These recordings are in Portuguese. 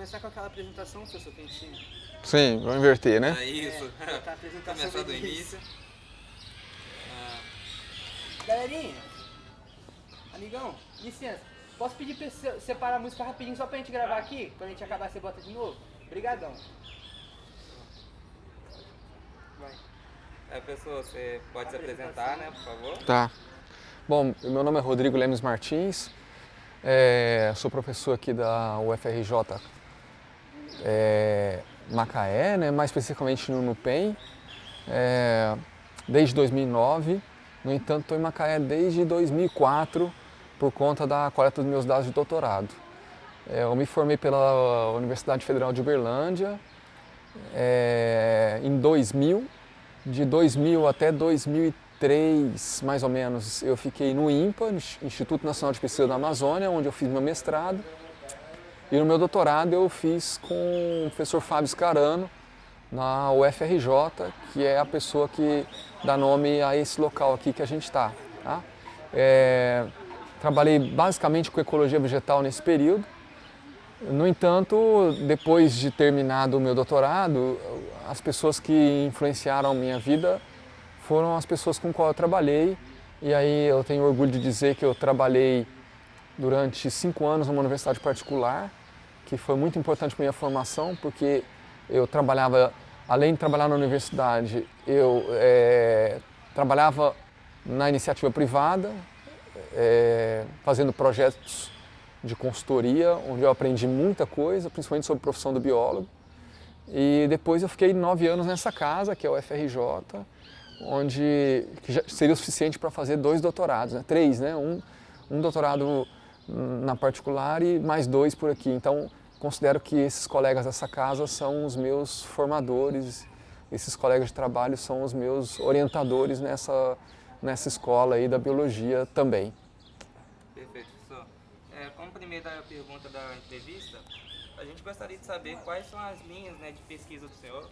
começar com aquela apresentação, professor, que a gente... Sim, vamos inverter, né? É isso. Tá a apresentação Começar do início. Galerinha, amigão, licença. Posso pedir pra você separar a música rapidinho só pra gente gravar aqui? Quando a gente acabar, você bota de novo? Obrigadão. Vai. Pessoa, você pode se apresentar, né, por favor? Tá. Bom, meu nome é Rodrigo Lemes Martins, sou professor aqui da UFRJ Macaé, né, mais especificamente no NUPEM, desde 2009. No entanto, estou em Macaé desde 2004 por conta da coleta dos meus dados de doutorado. Eu me formei pela Universidade Federal de Uberlândia em 2000. De 2000 até 2003, mais ou menos, eu fiquei no INPA, Instituto Nacional de Pesquisa da Amazônia, onde eu fiz meu mestrado. E no meu doutorado eu fiz com o professor Fábio Scarano, na UFRJ, que é a pessoa que dá nome a esse local aqui que a gente está. Tá? Trabalhei basicamente com ecologia vegetal nesse período. No entanto, depois de terminado o meu doutorado, as pessoas que influenciaram a minha vida foram as pessoas com qual eu trabalhei. E aí eu tenho orgulho de dizer que eu trabalhei durante 5 anos numa universidade particular, que foi muito importante para a minha formação, porque eu trabalhava, além de trabalhar na universidade, eu trabalhava na iniciativa privada, fazendo projetos de consultoria, onde eu aprendi muita coisa, principalmente sobre a profissão do biólogo. E depois eu fiquei 9 anos nessa casa, que é o UFRJ, que já seria o suficiente para fazer 2 doutorados, né? 3, né? Um doutorado na particular e mais 2 por aqui. Então, considero que esses colegas dessa casa são os meus formadores, esses colegas de trabalho são os meus orientadores nessa escola aí da biologia também. Perfeito, professor. Como primeira pergunta da entrevista, a gente gostaria de saber quais são as linhas, né, de pesquisa do senhor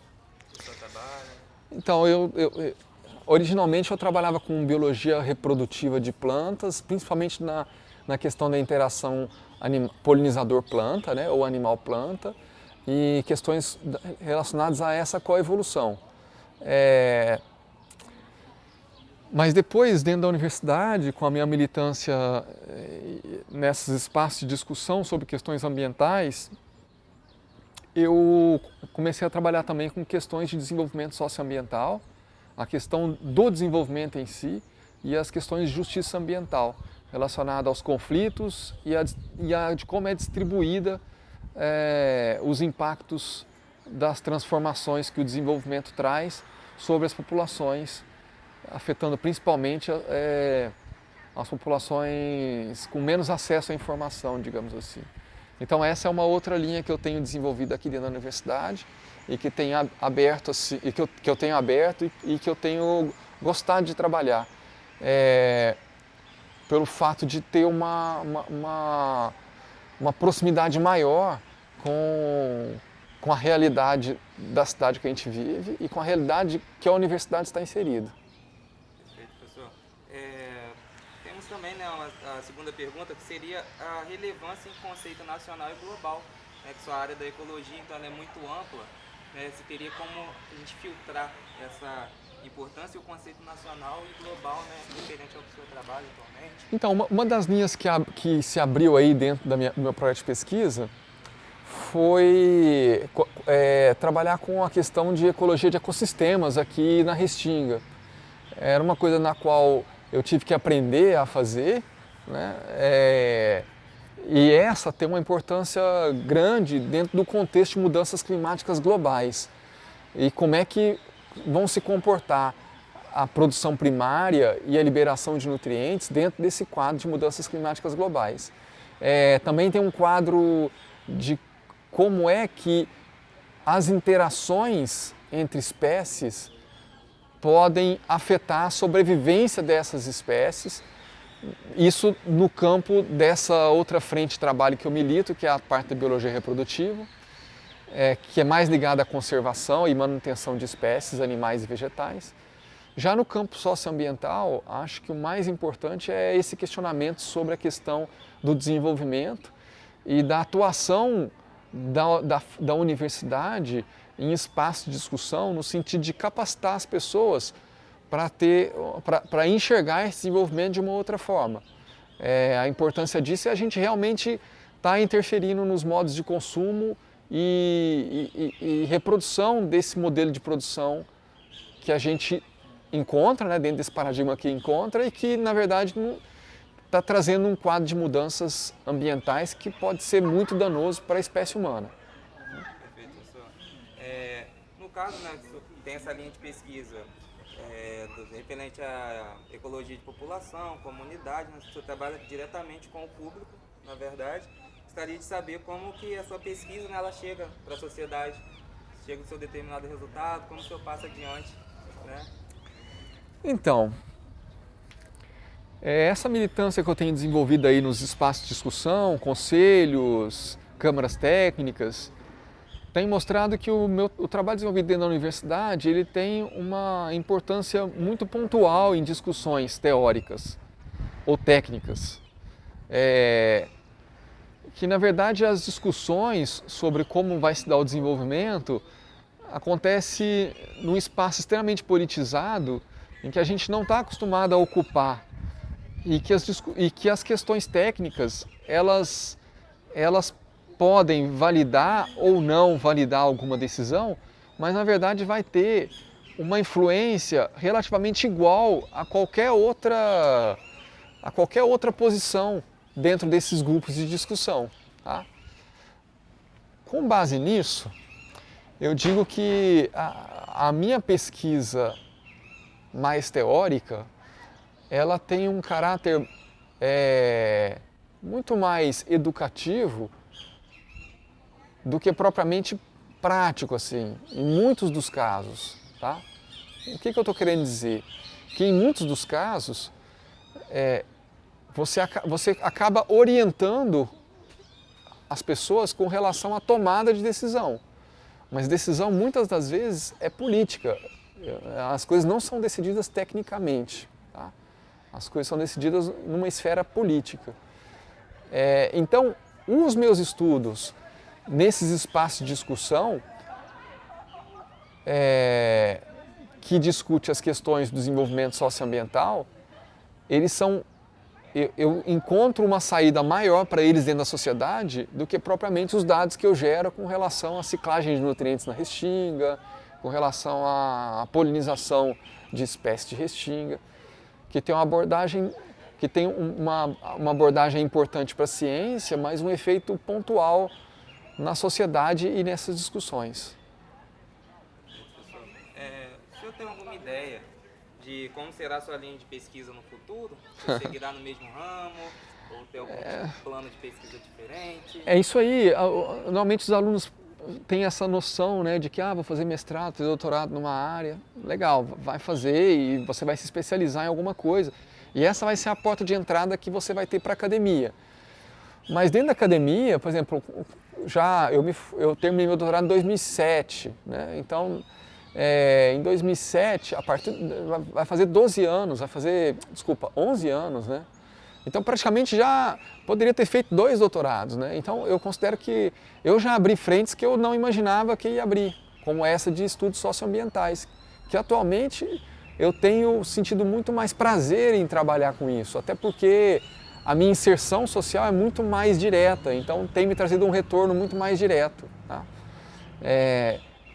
trabalho. Então, originalmente eu trabalhava com biologia reprodutiva de plantas, principalmente na questão da interação polinizador-planta, né, ou animal-planta, e questões relacionadas a essa coevolução. Mas depois, dentro da universidade, com a minha militância nesses espaços de discussão sobre questões ambientais, eu comecei a trabalhar também com questões de desenvolvimento socioambiental, a questão do desenvolvimento em si e as questões de justiça ambiental, relacionada aos conflitos e de como é distribuída os impactos das transformações que o desenvolvimento traz sobre as populações, afetando principalmente as populações com menos acesso à informação, digamos assim. Então essa é uma outra linha que eu tenho desenvolvido aqui dentro da universidade e que tenho aberto, e que eu tenho aberto e que eu tenho gostado de trabalhar. Pelo fato de ter uma proximidade maior com a realidade da cidade que a gente vive e com a realidade que a universidade está inserida. Perfeito, professor. Temos também, né, a segunda pergunta, que seria a relevância em conceito nacional e global, né, que sua área da ecologia então, ela é muito ampla, né, você teria como a gente filtrar essa importância e o conceito nacional e global, né, referente ao seu trabalho atualmente? Então, uma das linhas que se abriu aí dentro do meu projeto de pesquisa foi trabalhar com a questão de ecologia de ecossistemas aqui na Restinga. Era uma coisa na qual eu tive que aprender a fazer, né? E essa tem uma importância grande dentro do contexto de mudanças climáticas globais. E como é que vão se comportar a produção primária e a liberação de nutrientes dentro desse quadro de mudanças climáticas globais. Também tem um quadro de como é que as interações entre espécies podem afetar a sobrevivência dessas espécies. Isso no campo dessa outra frente de trabalho que eu milito, que é a parte da biologia reprodutiva, que é mais ligada à conservação e manutenção de espécies animais e vegetais. Já no campo socioambiental, acho que o mais importante é esse questionamento sobre a questão do desenvolvimento e da atuação da universidade em espaço de discussão, no sentido de capacitar as pessoas para enxergar esse desenvolvimento de uma outra forma. A importância disso é a gente realmente estar interferindo nos modos de consumo e reprodução desse modelo de produção que a gente encontra, né, dentro desse paradigma que encontra e que, na verdade, está trazendo um quadro de mudanças ambientais que pode ser muito danoso para a espécie humana. Perfeito, professor. No caso, né, tem essa linha de pesquisa referente à ecologia de população, comunidade, né, você trabalha diretamente com o público, na verdade. Gostaria de saber como que a sua pesquisa, né, ela chega para a sociedade, chega ao seu determinado resultado, como o senhor passa adiante, né? Então, essa militância que eu tenho desenvolvido aí nos espaços de discussão, conselhos, câmaras técnicas, tem mostrado que o trabalho desenvolvido dentro da universidade ele tem uma importância muito pontual em discussões teóricas ou técnicas. Que na verdade as discussões sobre como vai se dar o desenvolvimento acontece num espaço extremamente politizado em que a gente não está acostumado a ocupar e que as questões técnicas elas podem validar ou não validar alguma decisão, mas na verdade vai ter uma influência relativamente igual a qualquer outra posição dentro desses grupos de discussão. Tá? Com base nisso, eu digo que a minha pesquisa mais teórica, ela tem um caráter muito mais educativo do que propriamente prático, assim, em muitos dos casos. Tá? O que eu estou querendo dizer? Que em muitos dos casos, você acaba orientando as pessoas com relação à tomada de decisão. Mas decisão, muitas das vezes, é política. As coisas não são decididas tecnicamente. Tá? As coisas são decididas numa esfera política. Então, os meus estudos nesses espaços de discussão que discute as questões do desenvolvimento socioambiental, eles são... Eu encontro uma saída maior para eles dentro da sociedade do que propriamente os dados que eu gero com relação à ciclagem de nutrientes na restinga, com relação à polinização de espécies de restinga, que tem uma abordagem importante para a ciência, mas um efeito pontual na sociedade e nessas discussões. O senhor tem alguma ideia de como será a sua linha de pesquisa no futuro? Você seguirá no mesmo ramo? Ou tem algum plano de pesquisa diferente? É isso aí. Normalmente os alunos têm essa noção, né, de que vou fazer mestrado, fazer doutorado numa área. Legal, vai fazer e você vai se especializar em alguma coisa. E essa vai ser a porta de entrada que você vai ter para a academia. Mas dentro da academia, por exemplo, eu terminei meu doutorado em 2007, né? Então, em 2007, vai fazer 11 anos, né? Então praticamente já poderia ter feito 2 doutorados, né? Então eu considero que eu já abri frentes que eu não imaginava que ia abrir, como essa de estudos socioambientais, que atualmente eu tenho sentido muito mais prazer em trabalhar com isso, até porque a minha inserção social é muito mais direta, então tem me trazido um retorno muito mais direto. Tá?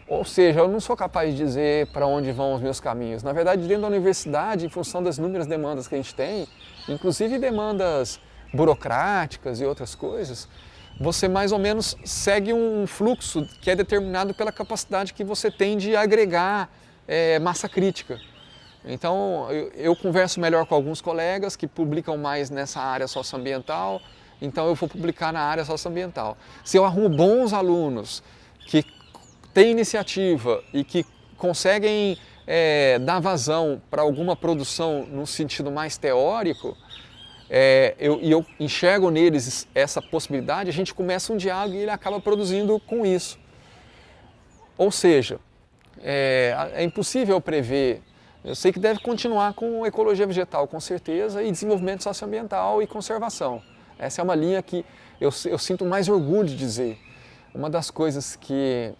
Ou seja, eu não sou capaz de dizer para onde vão os meus caminhos. Na verdade, dentro da universidade, em função das inúmeras demandas que a gente tem, inclusive demandas burocráticas e outras coisas, você mais ou menos segue um fluxo que é determinado pela capacidade que você tem de agregar massa crítica. Então, eu converso melhor com alguns colegas que publicam mais nessa área socioambiental, então eu vou publicar na área socioambiental. Se eu arrumo bons alunos que têm iniciativa e que conseguem dar vazão para alguma produção no sentido mais teórico, eu enxergo neles essa possibilidade, a gente começa um diálogo e ele acaba produzindo com isso. Ou seja, é impossível prever. Eu sei que deve continuar com ecologia vegetal, com certeza, e desenvolvimento socioambiental e conservação. Essa é uma linha que eu sinto mais orgulho de dizer. uma das coisas que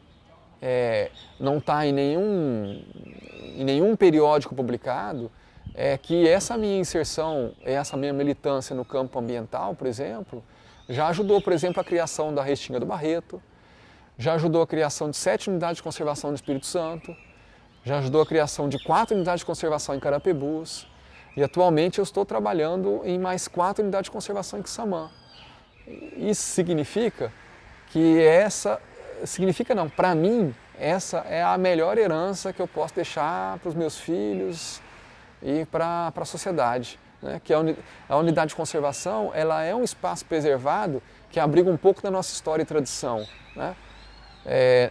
não está em nenhum periódico publicado é que essa minha inserção, essa minha militância no campo ambiental, por exemplo, já ajudou, por exemplo, a criação da Restinga do Barreto, já ajudou a criação de 7 unidades de conservação no Espírito Santo, já ajudou a criação de 4 unidades de conservação em Carapebus, e atualmente eu estou trabalhando em mais 4 unidades de conservação em Quissamã. Isso significa que para mim, essa é a melhor herança que eu posso deixar para os meus filhos e para a sociedade, né? Que a unidade de conservação, ela é um espaço preservado que abriga um pouco da nossa história e tradição, né?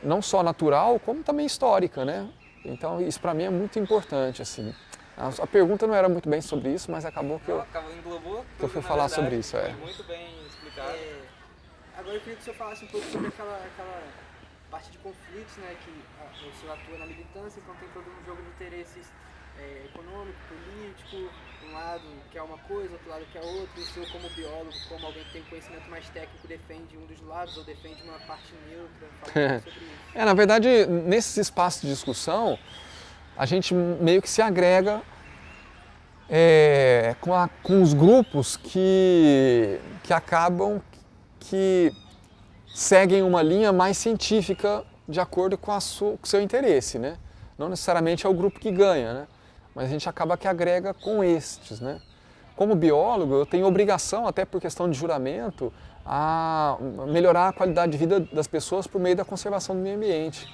Não só natural, como também histórica, né? Então isso para mim é muito importante, assim. A pergunta não era muito bem sobre isso, mas acabou que eu fui falar sobre isso. Foi muito bem explicado. Agora eu queria que o senhor falasse um pouco sobre aquela parte de conflitos, né, que o senhor atua na militância, então tem todo um jogo de interesses econômico, político, um lado quer uma coisa, outro lado quer outra, e o senhor como biólogo, como alguém que tem conhecimento mais técnico, defende um dos lados ou defende uma parte neutra, fala um pouco sobre isso. Na verdade, nesses espaços de discussão, a gente meio que se agrega com os grupos que acabam que seguem uma linha mais científica de acordo com o seu interesse, né? Não necessariamente é o grupo que ganha, né? Mas a gente acaba que agrega com estes, né? Como biólogo, eu tenho obrigação, até por questão de juramento, a melhorar a qualidade de vida das pessoas por meio da conservação do meio ambiente.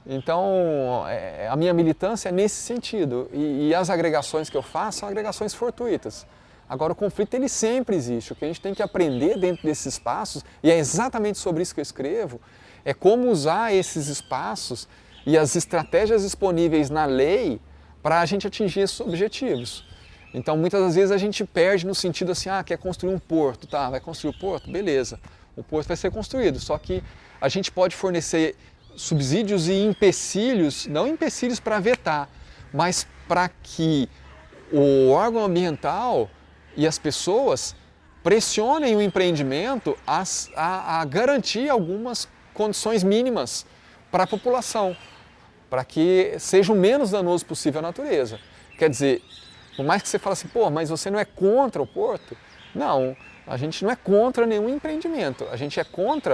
Então, a minha militância é nesse sentido, e as agregações que eu faço são agregações fortuitas. Agora, o conflito ele sempre existe. O que a gente tem que aprender dentro desses espaços, e é exatamente sobre isso que eu escrevo, é como usar esses espaços e as estratégias disponíveis na lei para a gente atingir esses objetivos. Então, muitas das vezes a gente perde no sentido assim, quer construir um porto, tá, vai construir o porto? Beleza, o porto vai ser construído, só que a gente pode fornecer subsídios e empecilhos, não empecilhos para vetar, mas para que o órgão ambiental e as pessoas pressionem o empreendimento a garantir algumas condições mínimas para a população, para que seja o menos danoso possível à natureza. Quer dizer, por mais que você fale assim, mas você não é contra o porto? Não, a gente não é contra nenhum empreendimento, a gente é contra